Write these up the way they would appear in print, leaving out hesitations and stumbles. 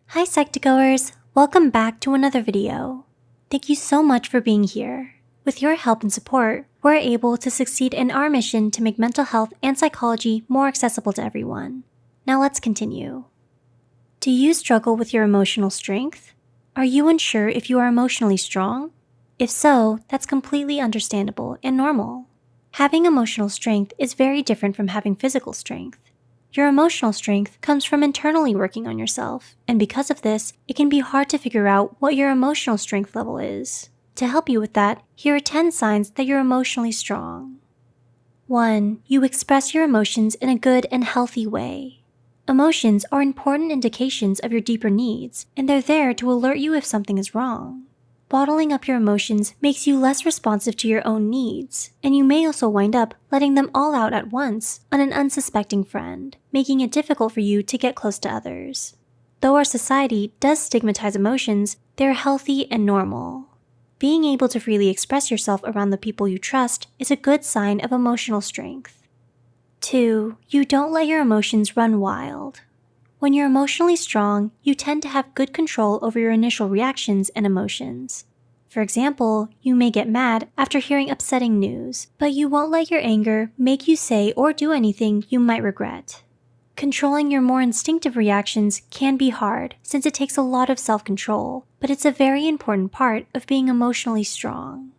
Hi Psych2Goers, welcome back to another video. Thank you so much for being here. With your help and support, we're able to succeed in our mission to make mental health and psychology more accessible to everyone. Now let's continue. Do you struggle with your emotional strength? Are you unsure if you are emotionally strong? If so, that's completely understandable and normal. Having emotional strength is very different from having physical strength. Your emotional strength comes from internally working on yourself, and because of this, it can be hard to figure out what your emotional strength level is. To help you with that, here are 10 signs that you're emotionally strong. 1. You express your emotions in a good and healthy way. Emotions are important indications of your deeper needs, and they're there to alert you if something is wrong. Bottling up your emotions makes you less responsive to your own needs, and you may also wind up letting them all out at once on an unsuspecting friend, making it difficult for you to get close to others. Though our society does stigmatize emotions, they're healthy and normal. Being able to freely express yourself around the people you trust is a good sign of emotional strength. 2. You don't let your emotions run wild. When you're emotionally strong, you tend to have good control over your initial reactions and emotions. For example, you may get mad after hearing upsetting news, but you won't let your anger make you say or do anything you might regret. Controlling your more instinctive reactions can be hard since it takes a lot of self-control, but it's a very important part of being emotionally strong.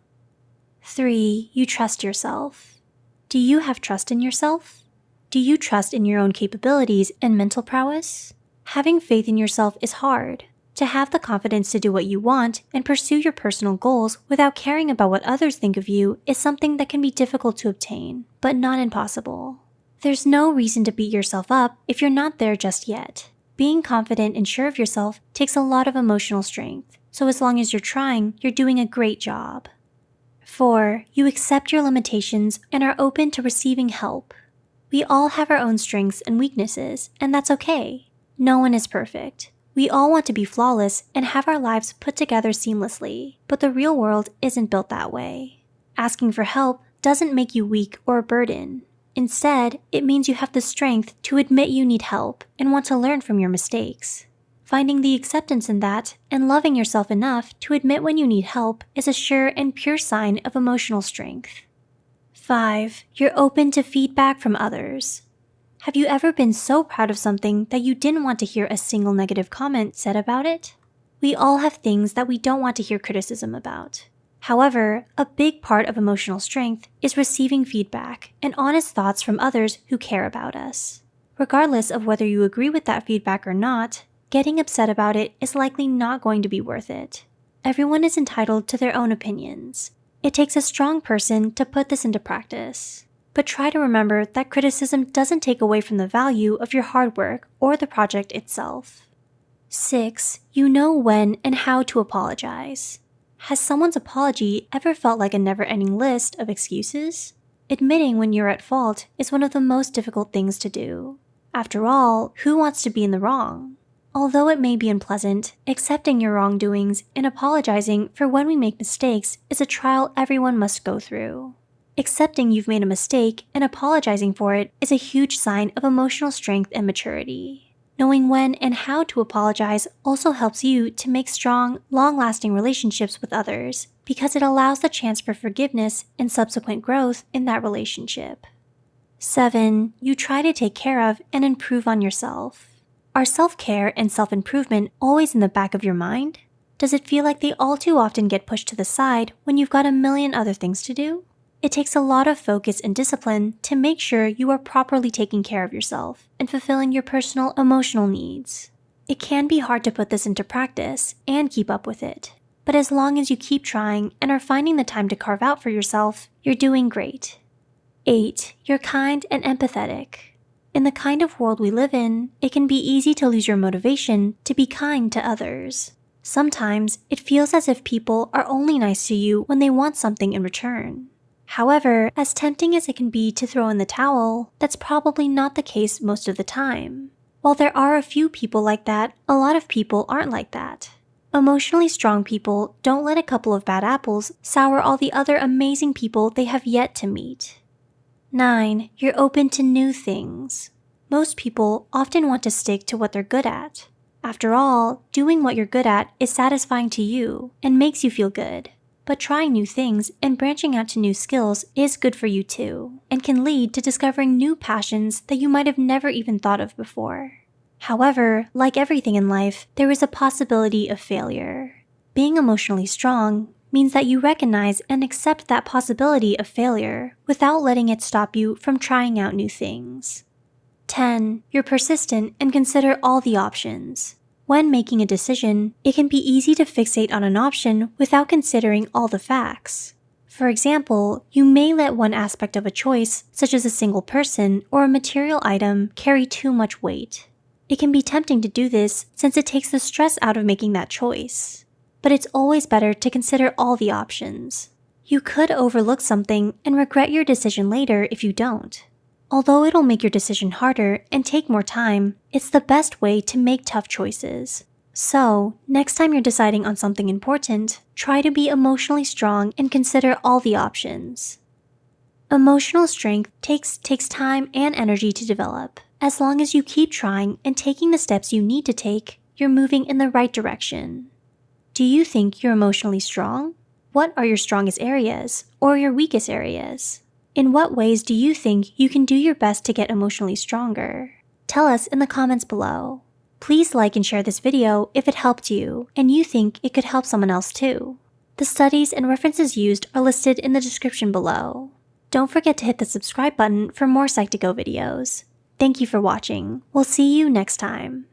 3. You trust yourself. Do you have trust in yourself? Do you trust in your own capabilities and mental prowess? Having faith in yourself is hard. To have the confidence to do what you want and pursue your personal goals without caring about what others think of you is something that can be difficult to obtain, but not impossible. There's no reason to beat yourself up if you're not there just yet. Being confident and sure of yourself takes a lot of emotional strength, so as long as you're trying, you're doing a great job. 4. You accept your limitations and are open to receiving help. We all have our own strengths and weaknesses, and that's okay. No one is perfect. We all want to be flawless and have our lives put together seamlessly, but the real world isn't built that way. Asking for help doesn't make you weak or a burden. Instead, it means you have the strength to admit you need help and want to learn from your mistakes. Finding the acceptance in that and loving yourself enough to admit when you need help is a sure and pure sign of emotional strength. 5. You're open to feedback from others. Have you ever been so proud of something that you didn't want to hear a single negative comment said about it? We all have things that we don't want to hear criticism about. However, a big part of emotional strength is receiving feedback and honest thoughts from others who care about us. Regardless of whether you agree with that feedback or not, getting upset about it is likely not going to be worth it. Everyone is entitled to their own opinions. It takes a strong person to put this into practice. But try to remember that criticism doesn't take away from the value of your hard work or the project itself. 6. You know when and how to apologize. Has someone's apology ever felt like a never-ending list of excuses? Admitting when you're at fault is one of the most difficult things to do. After all, who wants to be in the wrong? Although it may be unpleasant, accepting your wrongdoings and apologizing for when we make mistakes is a trial everyone must go through. Accepting you've made a mistake and apologizing for it is a huge sign of emotional strength and maturity. Knowing when and how to apologize also helps you to make strong, long-lasting relationships with others because it allows the chance for forgiveness and subsequent growth in that relationship. 7. You try to take care of and improve on yourself. Are self-care and self-improvement always in the back of your mind? Does it feel like they all too often get pushed to the side when you've got a million other things to do? It takes a lot of focus and discipline to make sure you are properly taking care of yourself and fulfilling your personal emotional needs. It can be hard to put this into practice and keep up with it, but as long as you keep trying and are finding the time to carve out for yourself, you're doing great. 8. You're kind and empathetic. In the kind of world we live in, it can be easy to lose your motivation to be kind to others. Sometimes it feels as if people are only nice to you when they want something in return. However, as tempting as it can be to throw in the towel, that's probably not the case most of the time. While there are a few people like that, a lot of people aren't like that. Emotionally strong people don't let a couple of bad apples sour all the other amazing people they have yet to meet. 9. You're open to new things. Most people often want to stick to what they're good at. After all, doing what you're good at is satisfying to you and makes you feel good. But trying new things and branching out to new skills is good for you too, and can lead to discovering new passions that you might have never even thought of before. However, like everything in life, there is a possibility of failure. Being emotionally strong means that you recognize and accept that possibility of failure without letting it stop you from trying out new things. 10. You're persistent and consider all the options. When making a decision, it can be easy to fixate on an option without considering all the facts. For example, you may let one aspect of a choice, such as a single person or a material item, carry too much weight. It can be tempting to do this since it takes the stress out of making that choice. But it's always better to consider all the options. You could overlook something and regret your decision later if you don't. Although it'll make your decision harder and take more time, it's the best way to make tough choices. So, next time you're deciding on something important, try to be emotionally strong and consider all the options. Emotional strength takes time and energy to develop. As long as you keep trying and taking the steps you need to take, you're moving in the right direction. Do you think you're emotionally strong? What are your strongest areas or your weakest areas? In what ways do you think you can do your best to get emotionally stronger? Tell us in the comments below. Please like and share this video if it helped you and you think it could help someone else too. The studies and references used are listed in the description below. Don't forget to hit the subscribe button for more Psiko2Go videos. Thank you for watching. We'll see you next time.